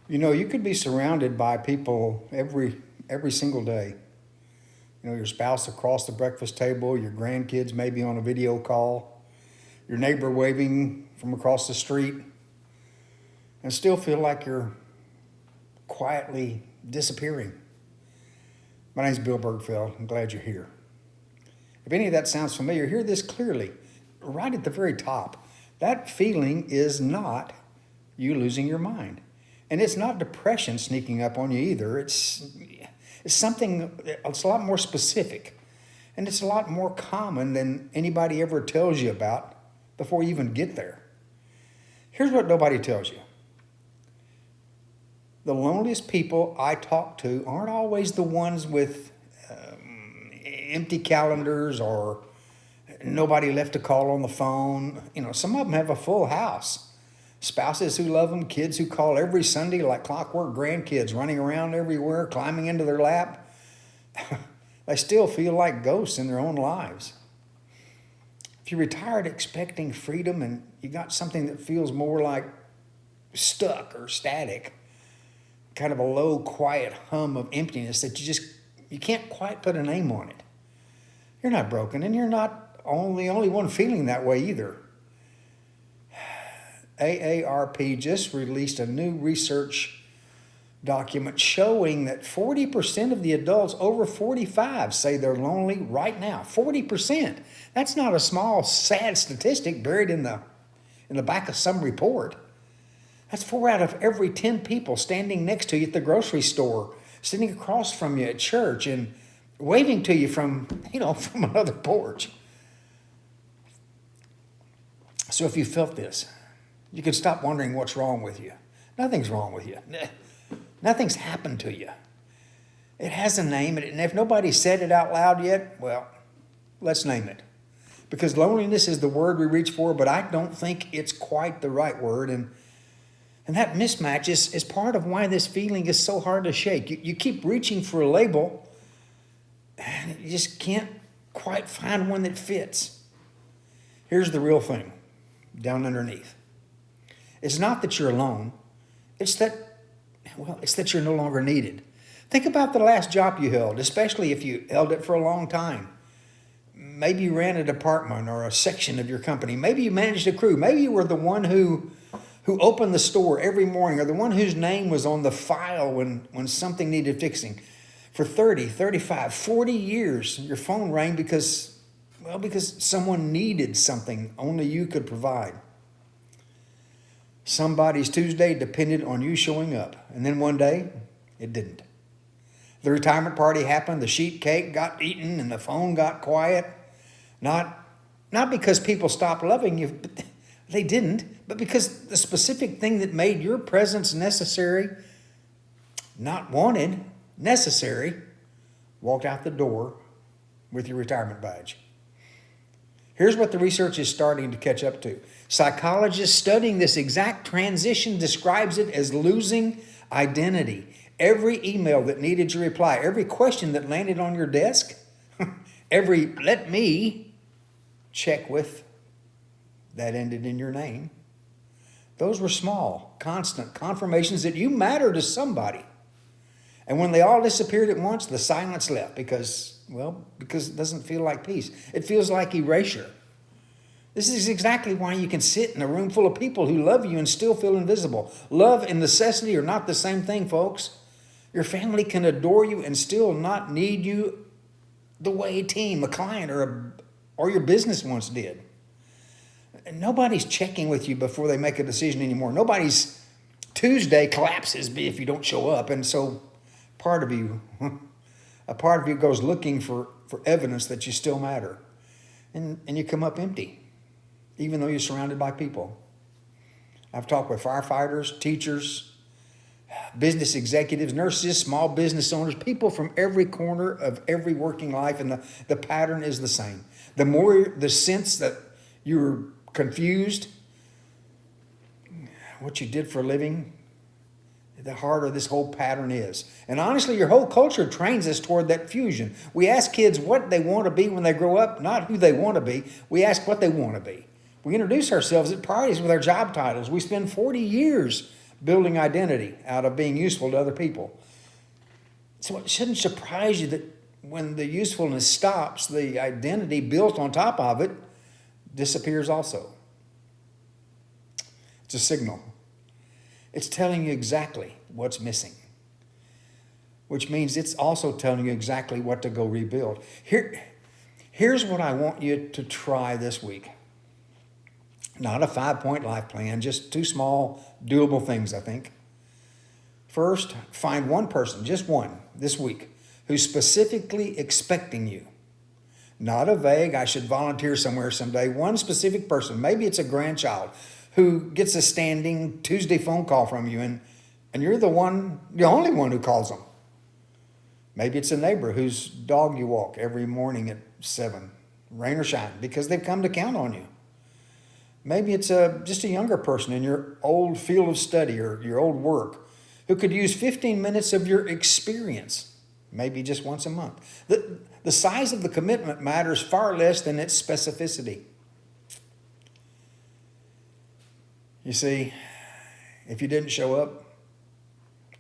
You know, you could be surrounded by people every single day. You know, your spouse across the breakfast table, your grandkids maybe on a video call, your neighbor waving from across the street, and still feel like you're quietly disappearing. My name's Bill Bergfeld. I'm glad you're here. If any of that sounds familiar, hear this clearly. Right at the very top, that feeling is not you losing your mind. And it's not depression sneaking up on you either. It's something, it's a lot more specific. And it's a lot more common than anybody ever tells you about before you even get there. Here's what nobody tells you. The loneliest people I talk to aren't always the ones with empty calendars or nobody left to call on the phone. You know, some of them have a full house. Spouses who love them, kids who call every Sunday like clockwork, grandkids running around everywhere, climbing into their lap. They still feel like ghosts in their own lives. If you're retired expecting freedom and you got something that feels more like stuck or static, kind of a low, quiet hum of emptiness that you can't quite put a name on it. You're not broken, and you're not the only one feeling that way either. AARP just released a new research document showing that 40% of the adults over 45 say they're lonely right now. 40%. That's not a small, sad statistic buried in the back of some report. That's 4 out of every 10 people standing next to you at the grocery store, sitting across from you at church, and waving to you from another porch. So if you felt this, you can stop wondering what's wrong with you. Nothing's wrong with you. Nothing's happened to you. It has a name, and if nobody said it out loud yet, well, let's name it. Because loneliness is the word we reach for, but I don't think it's quite the right word, and that mismatch is part of why this feeling is so hard to shake. You keep reaching for a label, and you just can't quite find one that fits. Here's the real thing down underneath. It's not that you're alone. It's that you're no longer needed. Think about the last job you held, especially if you held it for a long time. Maybe you ran a department or a section of your company. Maybe you managed a crew. Maybe you were the one who opened the store every morning, or the one whose name was on the file when something needed fixing. For 30, 35, 40 years, your phone rang because someone needed something only you could provide. Somebody's Tuesday depended on you showing up, and then one day, it didn't. The retirement party happened, the sheet cake got eaten, and the phone got quiet. Not because people stopped loving you, but they didn't, but because the specific thing that made your presence necessary, not wanted, necessary, walked out the door with your retirement badge. Here's what the research is starting to catch up to. Psychologists studying this exact transition describes it as losing identity. Every email that needed your reply, every question that landed on your desk, every let me check with that ended in your name. Those were small, constant confirmations that you matter to somebody. And when they all disappeared at once, the silence left because it doesn't feel like peace. It feels like erasure. This is exactly why you can sit in a room full of people who love you and still feel invisible. Love and necessity are not the same thing, folks. Your family can adore you and still not need you the way a team, a client, or your business once did. Nobody's checking with you before they make a decision anymore. Nobody's Tuesday collapses if you don't show up. And so a part of you goes looking for evidence that you still matter. And you come up empty, even though you're surrounded by people. I've talked with firefighters, teachers, business executives, nurses, small business owners, people from every corner of every working life, and the pattern is the same. The more the sense that you're confused, what you did for a living, the harder this whole pattern is. And honestly, your whole culture trains us toward that fusion. We ask kids what they want to be when they grow up, not who they want to be. We ask what they want to be. We introduce ourselves at parties with our job titles. We spend 40 years building identity out of being useful to other people. So it shouldn't surprise you that when the usefulness stops, the identity built on top of it disappears also. It's a signal. It's telling you exactly what's missing, which means it's also telling you exactly what to go rebuild. Here's what I want you to try this week. Not a 5-point life plan, just 2 small, doable things, I think. First, find one person, just one, this week, who's specifically expecting you. Not a vague, I should volunteer somewhere someday. One specific person, maybe it's a grandchild, who gets a standing Tuesday phone call from you, and you're the only one who calls them. Maybe it's a neighbor whose dog you walk every morning at 7, rain or shine, because they've come to count on you. Maybe it's just a younger person in your old field of study or your old work who could use 15 minutes of your experience, maybe just once a month. The size of the commitment matters far less than its specificity. You see, if you didn't show up,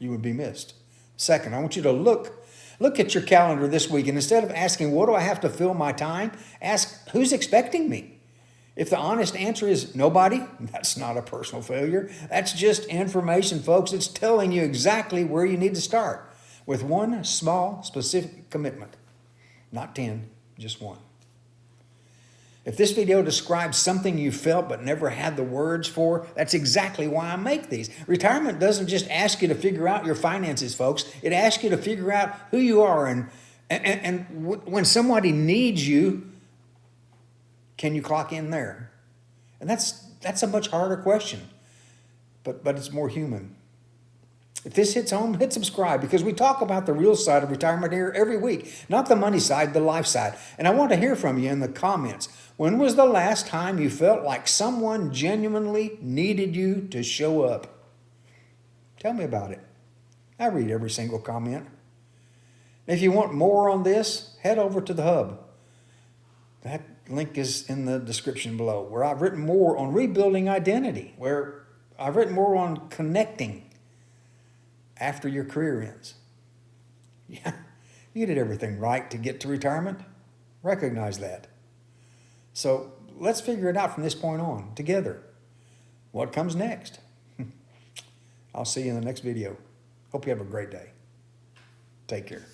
you would be missed. Second, I want you to look at your calendar this week, and instead of asking, what do I have to fill my time? Ask, who's expecting me? If the honest answer is nobody, that's not a personal failure. That's just information, folks. It's telling you exactly where you need to start with one small, specific commitment. Not 10, just one. If this video describes something you felt but never had the words for, that's exactly why I make these. Retirement doesn't just ask you to figure out your finances, folks. It asks you to figure out who you are, and when somebody needs you, can you clock in there? And that's a much harder question, but it's more human. If this hits home, hit subscribe, because we talk about the real side of retirement here every week, not the money side, the life side. And I want to hear from you in the comments. When was the last time you felt like someone genuinely needed you to show up? Tell me about it. I read every single comment. If you want more on this, head over to the hub. That link is in the description below, where I've written more on rebuilding identity, where I've written more on connecting after your career ends. Yeah, you did everything right to get to retirement. Recognize that. So let's figure it out from this point on together. What comes next? I'll see you in the next video. Hope you have a great day. Take care.